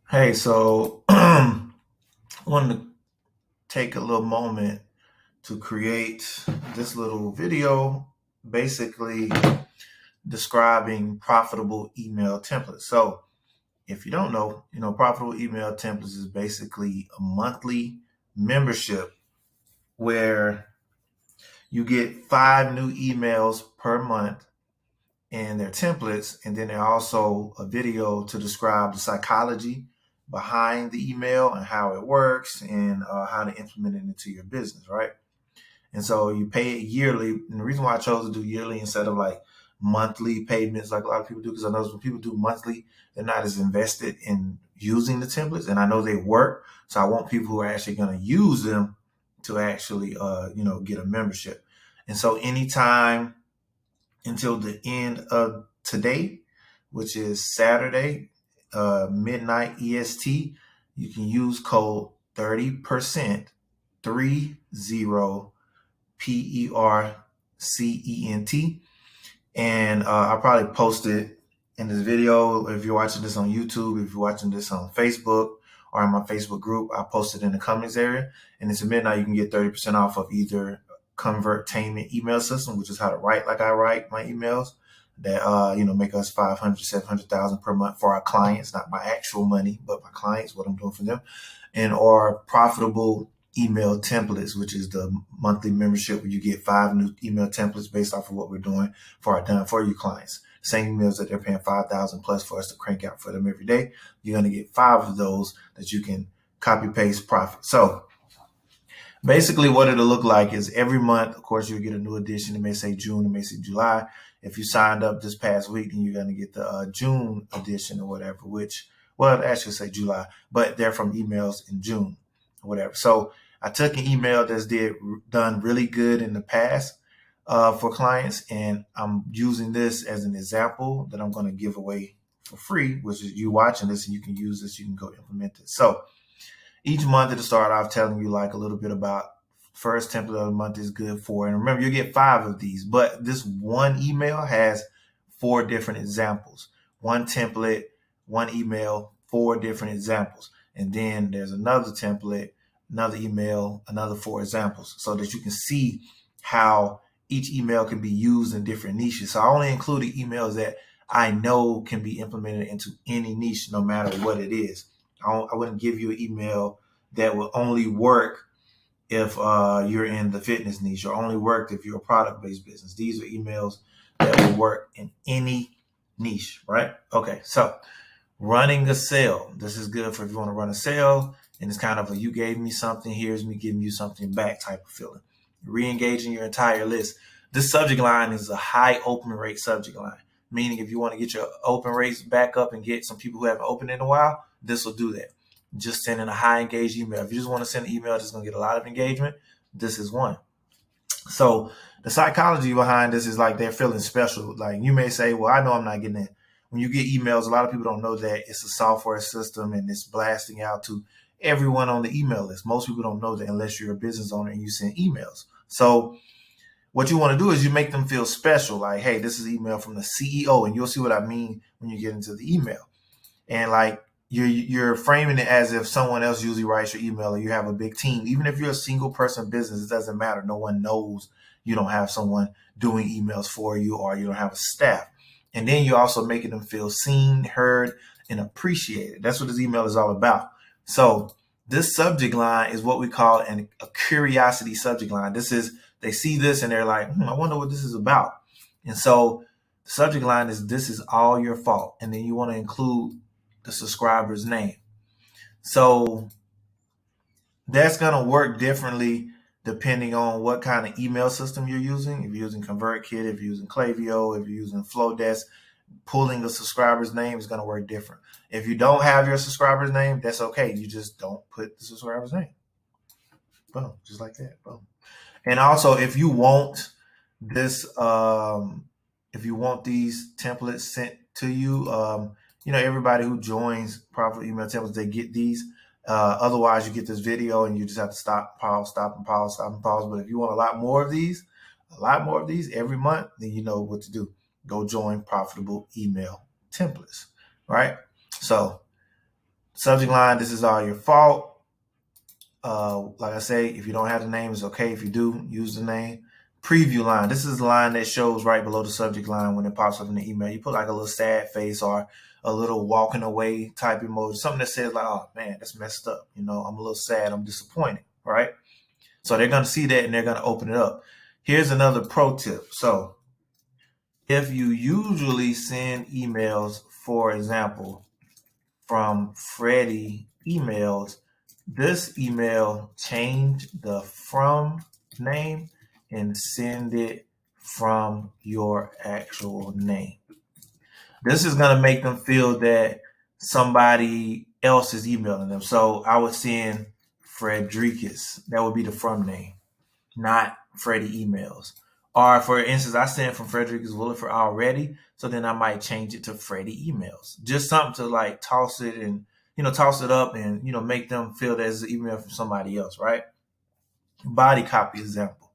Hey, so I wanted to take a little moment to create this little video basically describing profitable email templates. So, if you don't know, profitable email templates is basically a monthly membership where you get 5 new emails per month and their templates, and then there's also a video to describe the psychology behind the email and how it works and how to implement it into your business, right? And so you pay it yearly. And the reason why I chose to do yearly instead of like monthly payments like a lot of people do, because I know when people do monthly, they're not as invested in using the templates, and I know they work. So I want people who are actually going to use them to actually, get a membership. And so anytime until the end of today, which is Saturday, midnight EST. You can use code 30%, 30PERCENT. And I'll probably post it in this video. If you're watching this on YouTube, if you're watching this on Facebook or in my Facebook group, I'll post it in the comments area. And it's at midnight. You can get 30% off of either Convertainment email system, which is how to write like I write my emails, that make us 500, 700,000 per month for our clients, not my actual money, but my clients, what I'm doing for them, and or profitable email templates, which is the monthly membership where you get 5 new email templates based off of what we're doing for our done for you clients. Same emails that they're paying 5,000 plus for us to crank out for them every day. You're going to get 5 of those that you can copy paste profit. So basically what it'll look like is every month, of course, you'll get a new edition. It may say June, it may say July. If you signed up this past week, then you're going to get the June edition or whatever, which, well, it actually say July, but they're from emails in June or whatever. So I took an email that's done really good in the past for clients, and I'm using this as an example that I'm going to give away for free, which is you watching this and you can use this, you can go implement it. So each month at the start, I'm telling you like a little bit about first template of the month is good for. And remember, you get 5 of these, but this one email has 4 different examples. One template, one email, 4 different examples. And then there's another template, another email, another 4 examples, so that you can see how each email can be used in different niches. So I only included emails that I know can be implemented into any niche, no matter what it is. I wouldn't give you an email that will only work if you're in the fitness niche, or only work if you're a product-based business. These are emails that will work in any niche, right? Okay, so running a sale. This is good for if you want to run a sale, and it's kind of a you gave me something, here's me giving you something back type of feeling. Re-engaging your entire list. This subject line is a high open rate subject line, meaning if you want to get your open rates back up and get some people who haven't opened in a while, this will do that. Just sending a high engaged email. If you just want to send an email that's going to get a lot of engagement, this is one. So the psychology behind this is like they're feeling special. Like you may say, well, I know I'm not getting it. When you get emails, a lot of people don't know that it's a software system and it's blasting out to everyone on the email list. Most people don't know that unless you're a business owner and you send emails. So what you want to do is you make them feel special. Like, hey, this is email from the CEO, and you'll see what I mean when you get into the email. And like you're framing it as if someone else usually writes your email, or you have a big team. Even if you're a single person business, it doesn't matter. No one knows you don't have someone doing emails for you, or you don't have a staff. And then you're also making them feel seen, heard, and appreciated. That's what this email is all about. So this subject line is what we call a curiosity subject line. This is, they see this and they're like, I wonder what this is about. And so the subject line is, this is all your fault. And then you want to include the subscriber's name. So that's going to work differently depending on what kind of email system you're using. If you're using ConvertKit, if you're using Klaviyo, if you're using Flowdesk, pulling the subscriber's name is going to work different. If you don't have your subscriber's name, that's okay. You just don't put the subscriber's name. Boom, just like that. Boom. And also, if you want this, if you want these templates sent to you, everybody who joins Profitable Email Templates, they get these. Otherwise, you get this video and you just have to stop, pause, stop, and pause, stop, and pause. But if you want a lot more of these every month, then you know what to do. Go join Profitable Email Templates, right? So Subject line, this is all your fault. Like I say, if you don't have the name, it's okay. If you do, use the name. Preview line. This is the line that shows right below the subject line when it pops up in the email. You put like a little sad face or a little walking away type emoji, something that says like, oh man, that's messed up. I'm a little sad. I'm disappointed, right? So they're going to see that and they're going to open it up. Here's another pro tip. So if you usually send emails, for example, from Freddie emails, this email, change the from name and send it from your actual name. This is going to make them feel that somebody else is emailing them. So I would send Fredricus. That would be the from name, not Freddie emails. Or for instance, I sent from Fredricus Williford already, so then I might change it to Freddie emails. Just something to like toss it and toss it up and make them feel that it's an email from somebody else, right? Body copy example.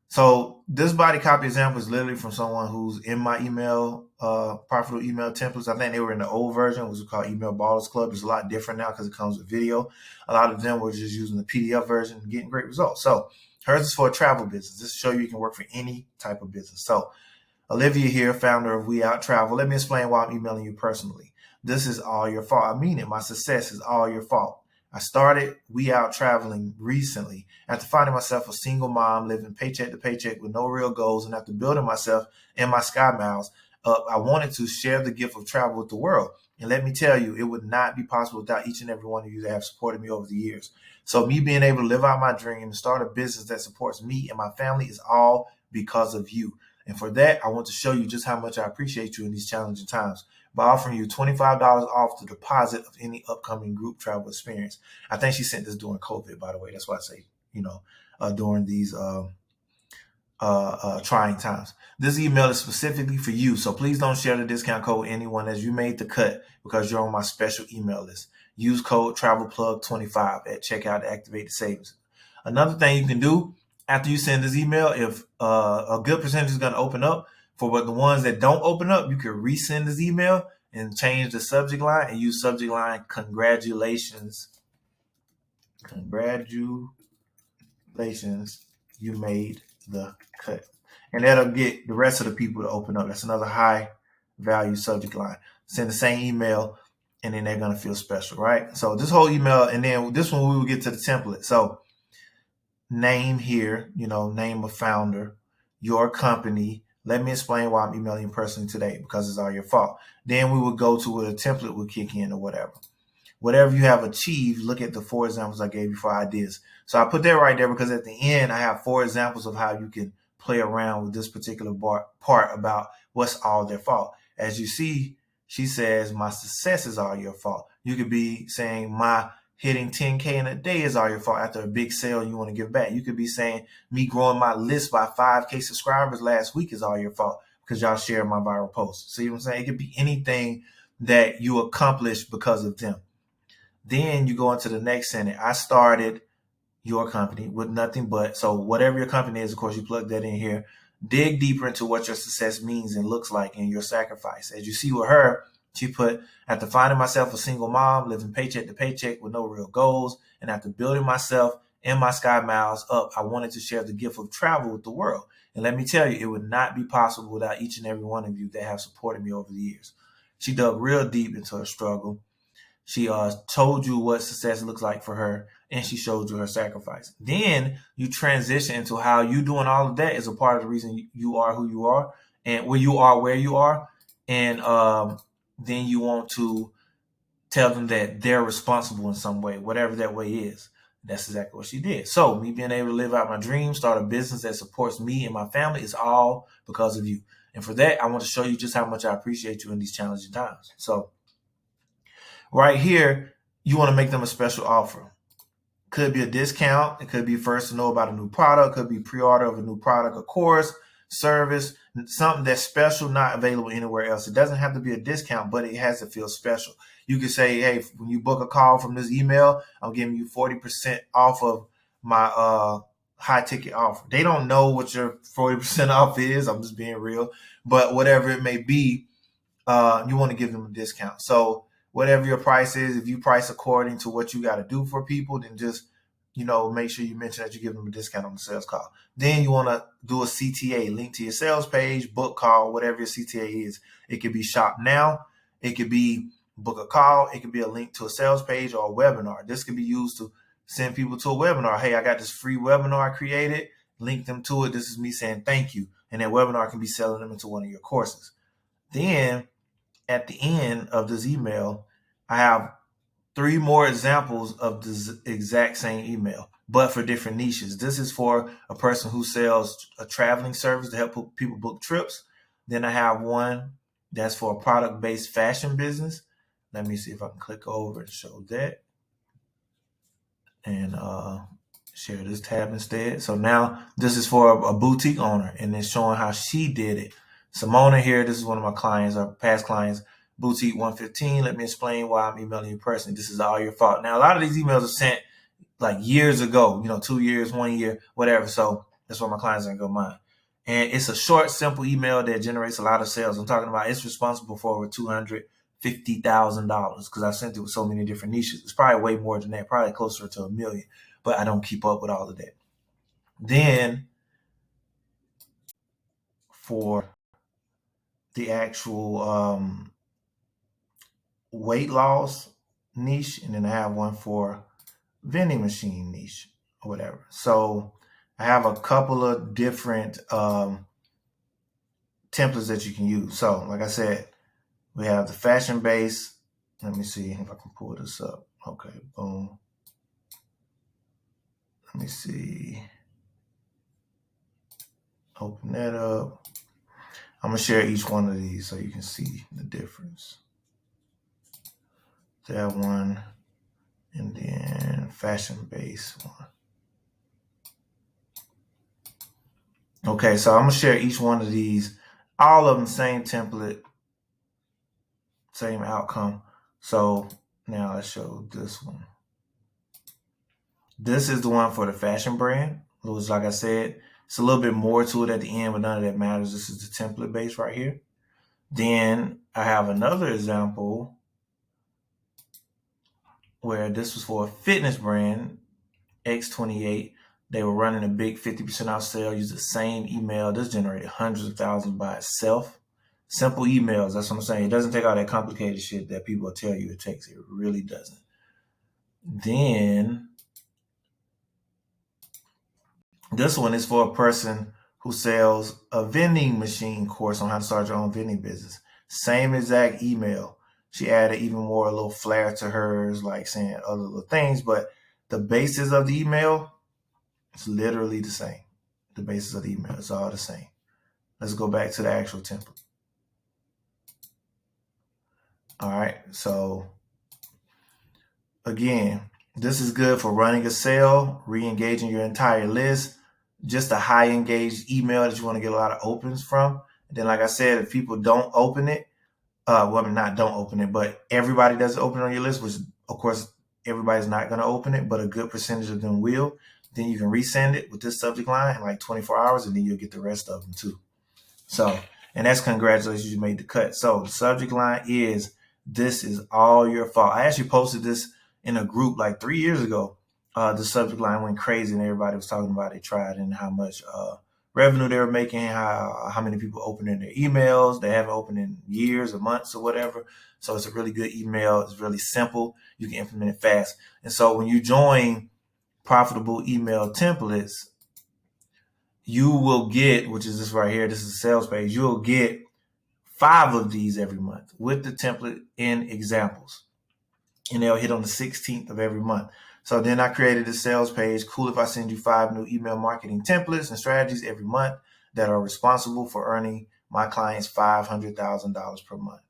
So this body copy example is literally from someone who's in my email, profitable email templates. I think they were in the old version, which was called Email Ballers Club. It's a lot different now because it comes with video. A lot of them were just using the PDF version and getting great results. So hers is for a travel business. This show you can work for any type of business. So Olivia here, founder of We Out Travel. Let me explain why I'm emailing you personally. This is all your fault. I mean it. My success is all your fault. I started We Out Traveling recently after finding myself a single mom living paycheck to paycheck with no real goals, and after building myself and my Sky Miles up, I wanted to share the gift of travel with the world. And let me tell you, it would not be possible without each and every one of you that have supported me over the years. So me being able to live out my dream and start a business that supports me and my family is all because of you. And for that, I want to show you just how much I appreciate you in these challenging times by offering you $25 off the deposit of any upcoming group travel experience. I think she sent this during COVID, by the way. That's why I say, during these trying times. This email is specifically for you, so please don't share the discount code with anyone as you made the cut because you're on my special email list. Use code TRAVELPLUG25 at checkout to activate the savings. Another thing you can do after you send this email, if a good percentage is going to open up, for the ones that don't open up, you can resend this email and change the subject line and use subject line congratulations. Congratulations, you made the cut. And that'll get the rest of the people to open up. That's another high value subject line. Send the same email and then they're going to feel special, right? So this whole email, and then this one we will get to the template. So name here, name of founder, your company. Let me explain why I'm emailing you personally today because it's all your fault. Then we will go to where the template will kick in or whatever. Whatever you have achieved, look at the 4 examples I gave you for ideas. So I put that right there because at the end, I have 4 examples of how you can play around with this particular part about what's all their fault. As you see, she says, my success is all your fault. You could be saying my hitting 10K in a day is all your fault after a big sale and you want to give back. You could be saying me growing my list by 5K subscribers last week is all your fault because y'all shared my viral post. See what I'm saying? It could be anything that you accomplished because of them. Then you go into the next sentence. I started your company with nothing but, so whatever your company is, of course, you plug that in here. Dig deeper into what your success means and looks like in your sacrifice. As you see with her, she put, after finding myself a single mom, living paycheck to paycheck with no real goals, and after building myself and my Sky Miles up, I wanted to share the gift of travel with the world. And let me tell you, it would not be possible without each and every one of you that have supported me over the years. She dug real deep into her struggle. She told you what success looks like for her, and she showed you her sacrifice. Then you transition into how you doing all of that is a part of the reason you are who you are and where you are. And then you want to tell them that they're responsible in some way, whatever that way is. That's exactly what she did. So me being able to live out my dream, start a business that supports me and my family is all because of you. And for that, I want to show you just how much I appreciate you in these challenging times. So right here, you want to make them a special offer. Could be a discount. It could be first to know about a new product. It could be pre-order of a new product, a course, service, something that's special, not available anywhere else. It doesn't have to be a discount, but it has to feel special. You could say, hey, when you book a call from this email, I'm giving you 40% off of my high ticket offer. They don't know what your 40% off is. I'm just being real. But whatever it may be, you want to give them a discount. So whatever your price is, if you price according to what you got to do for people, then just, make sure you mention that you give them a discount on the sales call. Then you want to do a CTA, link to your sales page, book call, whatever your CTA is. It could be shop now. It could be book a call. It could be a link to a sales page or a webinar. This could be used to send people to a webinar. Hey, I got this free webinar I created. Link them to it. This is me saying thank you. And that webinar can be selling them into one of your courses. Then at the end of this email, I have 3 more examples of this exact same email, but for different niches. This is for a person who sells a traveling service to help people book trips. Then I have one that's for a product-based fashion business. Let me see if I can click over and show that and share this tab instead. So now this is for a boutique owner, and it's showing how she did it. Simona here, this is one of my clients, or past clients, Boutique 115. Let me explain why I'm emailing you personally. This is all your fault. Now, a lot of these emails are sent like years ago, 2 years, 1 year, whatever. So that's why my clients aren't going to mind. And it's a short, simple email that generates a lot of sales. I'm talking about it's responsible for over $250,000 because I've sent it with so many different niches. It's probably way more than that, probably closer to $1 million, but I don't keep up with all of that. Then for the actual weight loss niche, and then I have one for vending machine niche or whatever. So I have a couple of different templates that you can use. So like I said, we have the fashion base. Let me see if I can pull this up. Okay, boom. Let me see. Open that up. I'm going to share each one of these so you can see the difference. That one, and then fashion base one. Okay, so I'm going to share each one of these. All of them same template, same outcome. So now let's show this one. This is the one for the fashion brand. Which, like I said, it's a little bit more to it at the end, but none of that matters. This is the template base right here. Then I have another example where this was for a fitness brand, X28. They were running a big 50% off sale. Use the same email. This generated hundreds of thousands by itself. Simple emails. That's what I'm saying. It doesn't take all that complicated shit that people tell you it takes. It really doesn't. Then this one is for a person who sells a vending machine course on how to start your own vending business. Same exact email. She added even more, a little flair to hers, like saying other little things, but the basis of the email is literally the same. The basis of the email is all the same. Let's go back to the actual template. All right, so again, this is good for running a sale, re-engaging your entire list, just a high engaged email that you want to get a lot of opens from. And then, like I said, if people don't open it, not don't open it, but everybody doesn't open it on your list, which of course everybody's not going to open it, but a good percentage of them will. Then you can resend it with this subject line in like 24 hours, and then you'll get the rest of them too. So, and that's congratulations, you made the cut. So the subject line is, this is all your fault. I actually posted this in a group like 3 years ago. The subject line went crazy and everybody was talking about it tried and how much revenue they were making, how many people opening their emails. They haven't opened in years or months or whatever. So it's a really good email. It's really simple. You can implement it fast. And so when you join Profitable Email Templates, you will get, which is this right here, this is a sales page, you'll get 5 of these every month with the template in examples. And they'll hit on the 16th of every month. So then I created a sales page. Cool if I send you 5 new email marketing templates and strategies every month that are responsible for earning my clients $500,000 per month.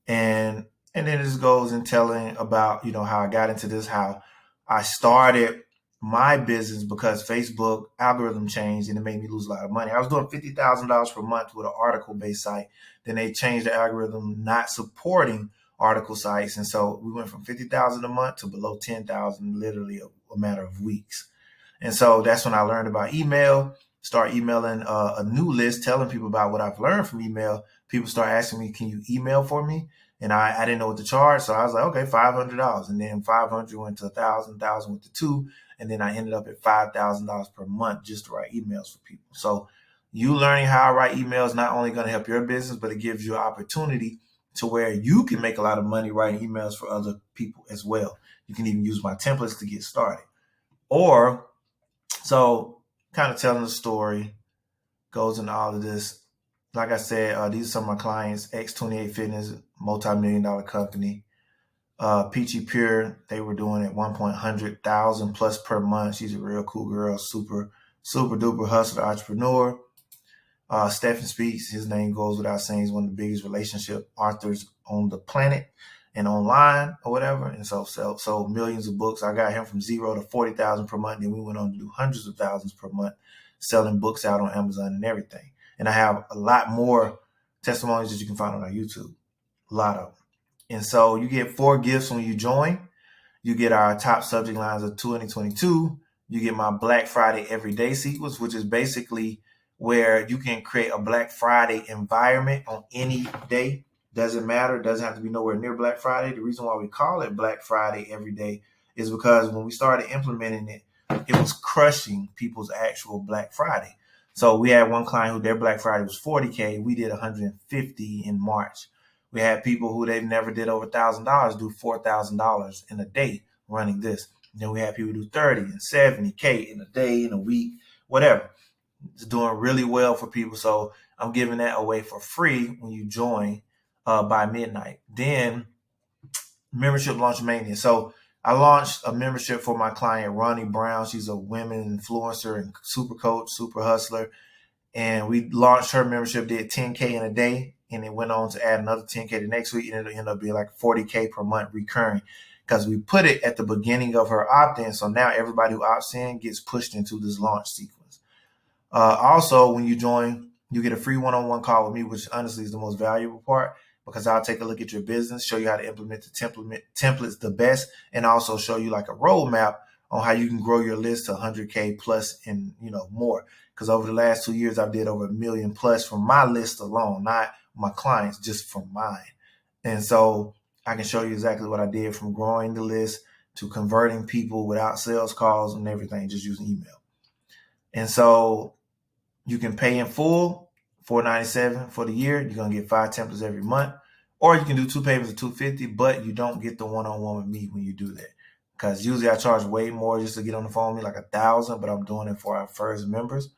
And then it just goes in telling about, how I got into this, how I started my business because Facebook algorithm changed and it made me lose a lot of money. I was doing $50,000 per month with an article-based site. Then they changed the algorithm, not supporting article sites. And so we went from 50,000 a month to below 10,000, literally a matter of weeks. And so that's when I learned about email, start emailing a new list, telling people about what I've learned from email. People start asking me, can you email for me? And I didn't know what to charge. So I was like, okay, $500. And then 500 went to 1,000 went to two. And then I ended up at $5,000 per month just to write emails for people. So you learning how to write emails not only going to help your business, but it gives you an opportunity to where you can make a lot of money writing emails for other people as well. You can even use my templates to get started. Or, so kind of telling the story goes into all of this. Like I said, these are some of my clients. X28 Fitness, multi-million-dollar company. Peachy Pure, they were doing at 100,000 plus per month. She's a real cool girl, super duper hustler, entrepreneur. Stephen Speaks, his name goes without saying, he's one of the biggest relationship authors on the planet and online or whatever. And so millions of books. I got him from 0 to 40,000 per month. Then we went on to do hundreds of thousands per month, selling books out on Amazon and everything. And I have a lot more testimonies that you can find on our YouTube, a lot of them. And so you get 4 gifts when you join. You get our top subject lines of 2022. You get my Black Friday everyday sequence, which is basically where you can create a Black Friday environment on any day. Doesn't matter. Doesn't have to be nowhere near Black Friday. The reason why we call it Black Friday every day is because when we started implementing it, it was crushing people's actual Black Friday. So we had one client who their Black Friday was 40K. We did 150 in March. We had people who they've never did over $1,000 do $4,000 in a day running this. Then we had people do 30 and 70K in a day, in a week, whatever. It's doing really well for people. So I'm giving that away for free when you join by midnight. Then membership launch mania. So I launched a membership for my client, Ronnie Brown. She's a women influencer and super coach, super hustler. And we launched her membership, did 10K in a day. And it went on to add another 10K the next week. And it'll end up being like 40K per month recurring, because we put it at the beginning of her opt-in. So now everybody who opts in gets pushed into this launch sequence. Also, when you join, you get a free one-on-one call with me, which honestly is the most valuable part, because I'll take a look at your business, show you how to implement the templates the best, and also show you like a roadmap on how you can grow your list to 100K plus and more. Because over the last 2 years, I've did over 1 million plus from my list alone, not my clients, just from mine. And so I can show you exactly what I did from growing the list to converting people without sales calls and everything, just using email. And so you can pay in full, $497 for the year. You're going to get 5 templates every month. Or you can do 2 payments of $250, but you don't get the one-on-one with me when you do that. Because usually I charge way more just to get on the phone with me, like $1,000, but I'm doing it for our first members,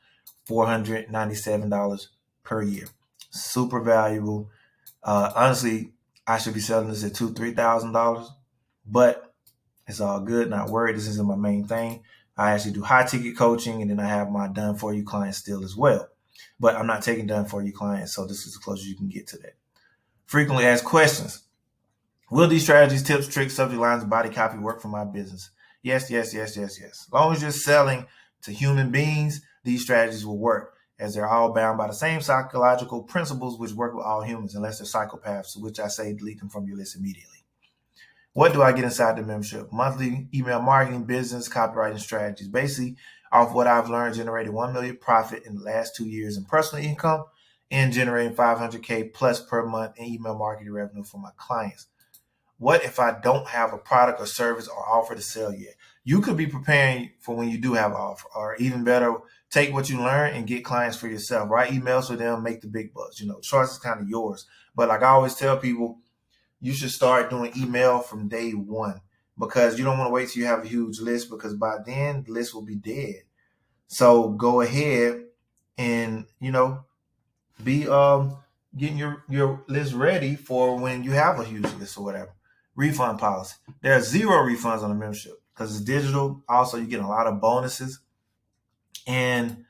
$497 per year. Super valuable. Honestly, I should be selling this at $2,000, $3,000, but it's all good. Not worried. This isn't my main thing. I actually do high ticket coaching, and then I have my done for you clients still as well. But I'm not taking done for you clients, so this is the closest you can get to that. Frequently asked questions. Will these strategies, tips, tricks, subject lines, and body copy work for my business? Yes, yes, yes, yes, yes. As long as you're selling to human beings, these strategies will work, as they're all bound by the same psychological principles which work with all humans, unless they're psychopaths, to which I say delete them from your list immediately. What do I get inside the membership? Monthly email marketing, business, copywriting strategies. Basically, off what I've learned, generated $1 million profit in the last 2 years in personal income and generating 500K plus per month in email marketing revenue for my clients. What if I don't have a product or service or offer to sell yet? You could be preparing for when you do have an offer, or even better, take what you learn and get clients for yourself. Write emails for them, make the big bucks. Choice is kind of yours. But like I always tell people, you should start doing email from day one, because you don't want to wait till you have a huge list, because by then the list will be dead. So go ahead and, be getting your list ready for when you have a huge list or whatever. Refund policy. There are 0 refunds on the membership because it's digital. Also, you get a lot of bonuses, and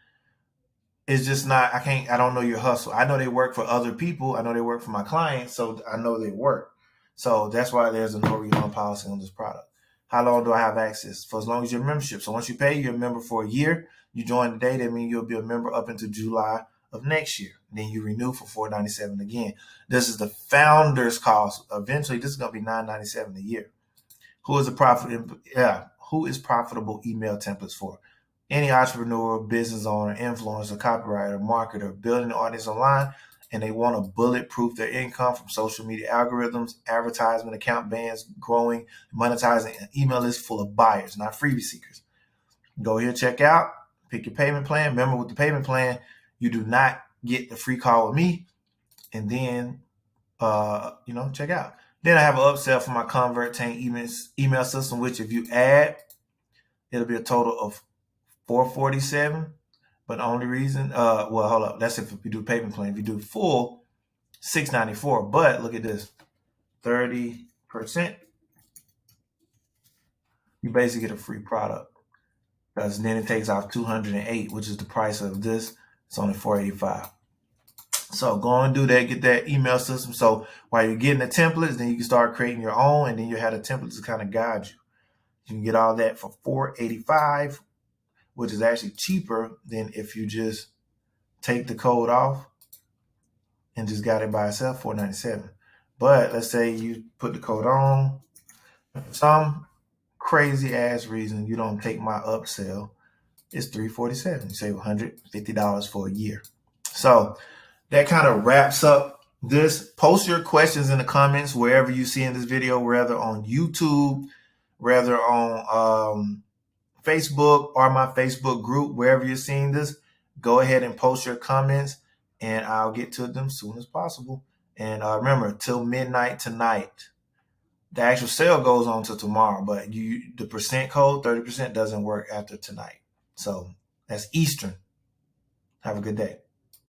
it's just not, I don't know your hustle. I know they work for other people. I know they work for my clients, so I know they work. So that's why there's a no refund policy on this product. How long do I have access? For as long as your membership. So once you pay, you're a member for a year. You join today, that means you'll be a member up until July of next year. Then you renew for $497 again. This is the founder's cost. Eventually, this is going to be $997 a year. Who is profitable email templates for? Any entrepreneur, business owner, influencer, copywriter, marketer, building an audience online, and they want to bulletproof their income from social media algorithms, advertisement, account bans, growing, monetizing an email list full of buyers, not freebie seekers. Go here, check out, pick your payment plan. Remember, with the payment plan, you do not get the free call with me, and then check out. Then I have an upsell for my ConvertTank email system, which if you add, it'll be a total of $447. But the only reason, hold up, that's if you do payment plan. If you do full, $694. But look at this, 30%. You basically get a free product, because then it takes off $208, which is the price of this. It's only $485. So go and do that, get that email system. So while you're getting the templates, then you can start creating your own, and then you have the templates to kind of guide you. You can get all that for $485, which is actually cheaper than if you just take the code off and just got it by itself, $497. But let's say you put the code on, some crazy ass reason you don't take my upsell, it's $347. You save $150 for a year. So that kind of wraps up this. Post your questions in the comments wherever you see in this video, whether on YouTube, whether on Facebook or my Facebook group, wherever you're seeing this. Go ahead and post your comments, and I'll get to them as soon as possible. And remember, till midnight tonight. The actual sale goes on till tomorrow, but the percent code, 30%, doesn't work after tonight. So that's Eastern. Have a good day.